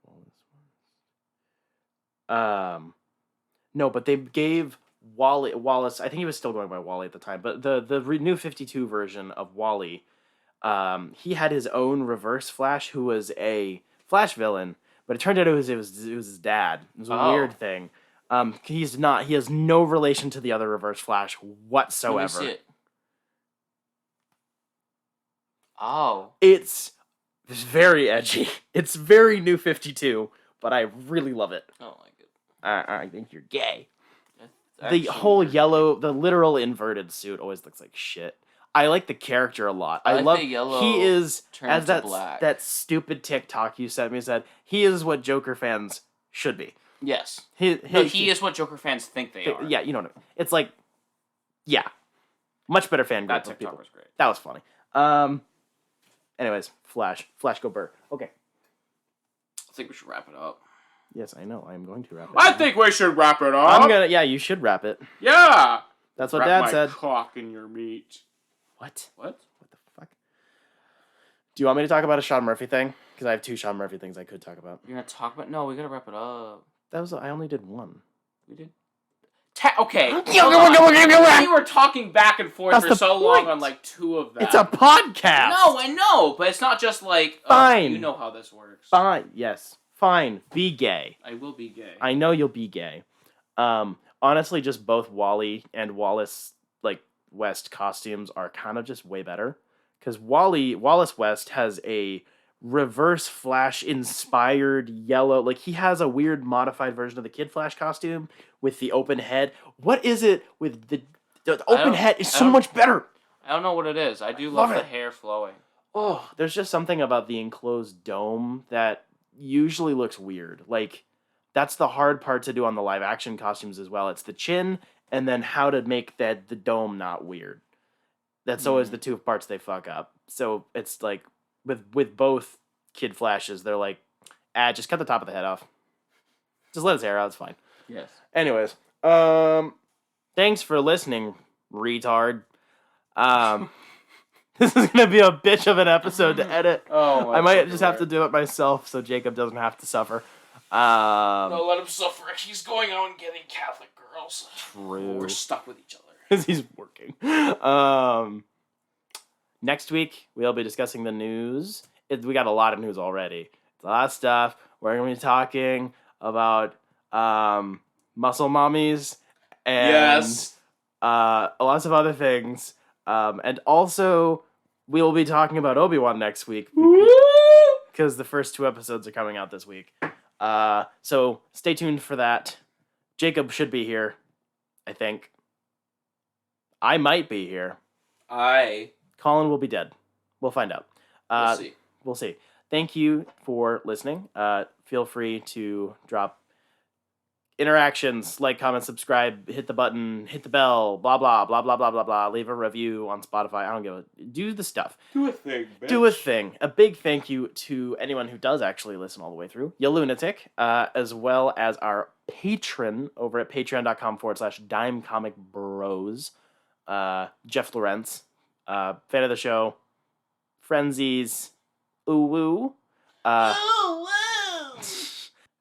No, but they gave Wallace. I think he was still going by Wally at the time, but the new 52 version of Wally, he had his own Reverse Flash, who was a Flash villain, but it turned out it was his dad. It was a weird thing. He has no relation to the other Reverse Flash whatsoever. Let me see it. Oh, it's very edgy. It's very New 52, but I really love it. I don't like it. I think you're gay. The whole yellow, the literal inverted suit always looks like shit. I like the character a lot. I love the yellow. He is, as black. that stupid TikTok you sent me said, he is what Joker fans should be. Yes. He is what Joker fans think they are. Yeah, you know what I mean. It's like, yeah, much better fan group. That of TikTok people. was great. That was funny. Anyways, Flash go burr. Okay. I think we should wrap it up. Yes, I know. I'm going to wrap it. I think we should wrap it up. Yeah, you should wrap it. Yeah. That's what Dad said. Cock in your meat. What? What? What the fuck? Do you want me to talk about a Sean Murphy thing? Because I have 2 Sean Murphy things I could talk about. You're gonna talk about? No, we gotta wrap it up. I only did 1. We did. Okay. We were talking back and forth for so long on like 2 of them. It's a podcast. No, I know, but it's not just like. Fine. You know how this works. Fine. Yes. Fine. Be gay. I will be gay. I know you'll be gay. Honestly, just both Wally and Wallace West costumes are kind of just way better. Because Wallace West has a Reverse Flash inspired yellow, like he has a weird modified version of the Kid Flash costume with the open head. What is it with the open head is so much better. I don't know what it is. I do love the hair flowing. Oh, there's just something about the enclosed dome that usually looks weird. Like, that's the hard part to do on the live action costumes as well. It's the chin and then how to make the dome not weird. That's always the 2 parts they fuck up. So it's like with both Kid Flashes, they're like, just cut the top of the head off. Just let his hair out, it's fine. Yes. Anyways, thanks for listening, retard. This is gonna be a bitch of an episode to edit. I might just have to do it myself so Jacob doesn't have to suffer. No, let him suffer. He's going out and getting Catholic girls. True. We're stuck with each other. Because he's working. Next week, we'll be discussing the news. We got a lot of news already. It's a lot of stuff. We're going to be talking about muscle mommies and lots of other things. And also, we'll be talking about Obi-Wan next week. Because the first 2 episodes are coming out this week. So stay tuned for that. Jacob should be here, I think. I might be here. Collin will be dead. We'll find out. We'll see. Thank you for listening. Feel free to drop interactions, like, comment, subscribe, hit the button, hit the bell, blah, blah, blah, blah, blah, blah, blah. Leave a review on Spotify. I don't give a... Do the stuff. Do a thing, bitch. Do a thing. A big thank you to anyone who does actually listen all the way through. You lunatic. As well as our patron over at patreon.com/dimecomicbros. Jeff Lawrence. Fan of the show. Frenzies, ooh woo.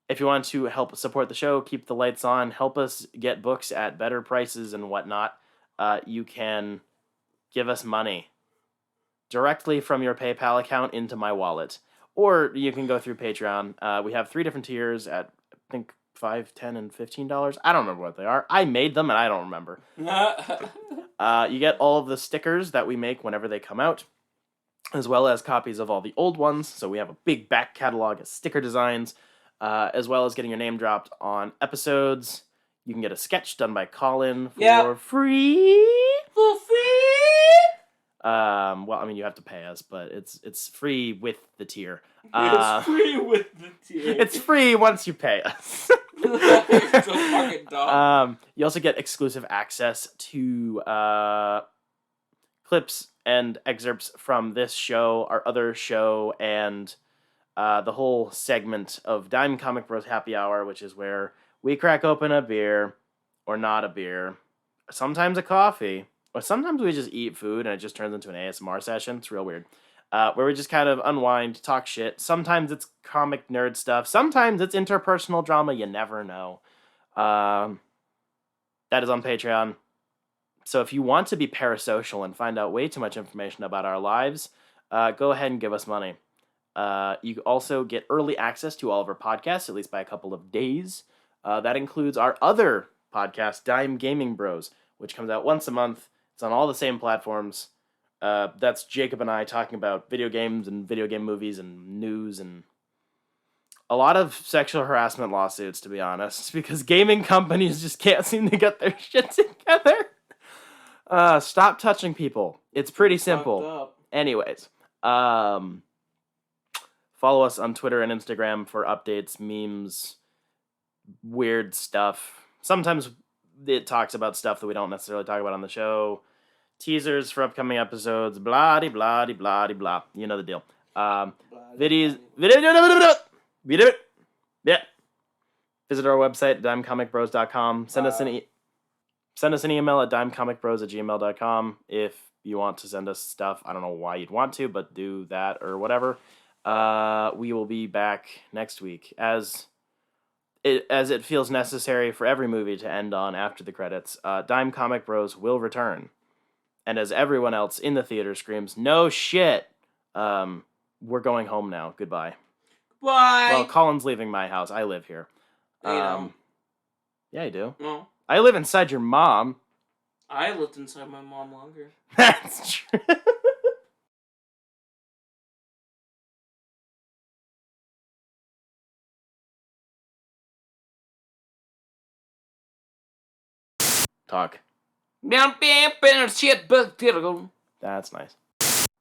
If you want to help support the show, keep the lights on, help us get books at better prices and whatnot, you can give us money directly from your PayPal account into my wallet. Or you can go through Patreon. We have 3 different tiers at, I think, $5, $10, and $15. I don't remember what they are. I made them and I don't remember. You get all of the stickers that we make whenever they come out, as well as copies of all the old ones. So we have a big back catalog of sticker designs, as well as getting your name dropped on episodes. You can get a sketch done by Collin for free. For free. Well, I mean, you have to pay us, but it's free with the tier. It's free with the tier. It's free once you pay us. It's a fucking dog. You also get exclusive access to clips and excerpts from this show, our other show, and the whole segment of Dime Comic Bros Happy Hour, which is where we crack open a beer, or not a beer, sometimes a coffee, or sometimes we just eat food and it just turns into an ASMR session. It's real weird. Where we just kind of unwind, talk shit. Sometimes it's comic nerd stuff. Sometimes it's interpersonal drama. You never know. That is on Patreon. So if you want to be parasocial and find out way too much information about our lives, go ahead and give us money. You also get early access to all of our podcasts, at least by a couple of days. That includes our other podcast, Dime Gaming Bros, which comes out once a month. It's on all the same platforms. That's Jacob and I talking about video games and video game movies and news and a lot of sexual harassment lawsuits, to be honest, because gaming companies just can't seem to get their shit together. Stop touching people. It's pretty simple. Anyways, follow us on Twitter and Instagram for updates, memes, weird stuff. Sometimes it talks about stuff that we don't necessarily talk about on the show. Teasers for upcoming episodes, blah-de-blah-de-blah-de-blah. You know the deal. Videos. Yeah. Visit our website, dimecomicbros.com. Send us an email at dimecomicbros@gmail.com if you want to send us stuff. I don't know why you'd want to, but do that or whatever. We will be back next week as it feels necessary for every movie to end on after the credits. Dime Comic Bros will return. And as everyone else in the theater screams, no shit, we're going home now. Goodbye. Bye. Well, Colin's leaving my house. I live here. You know. Yeah, I do. No. I live inside your mom. I lived inside my mom longer. That's true. Talk. That's nice.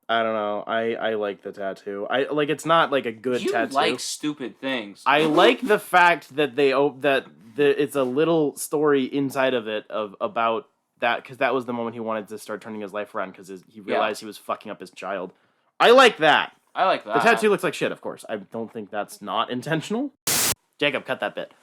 I don't know. I like the tattoo. It's not like a good tattoo. You like stupid things. I like the fact that it's a little story inside of it about that, because that was the moment he wanted to start turning his life around, because he realized he was fucking up his child. I like that. I like that. The tattoo looks like shit, of course. I don't think that's not intentional. Jacob, cut that bit.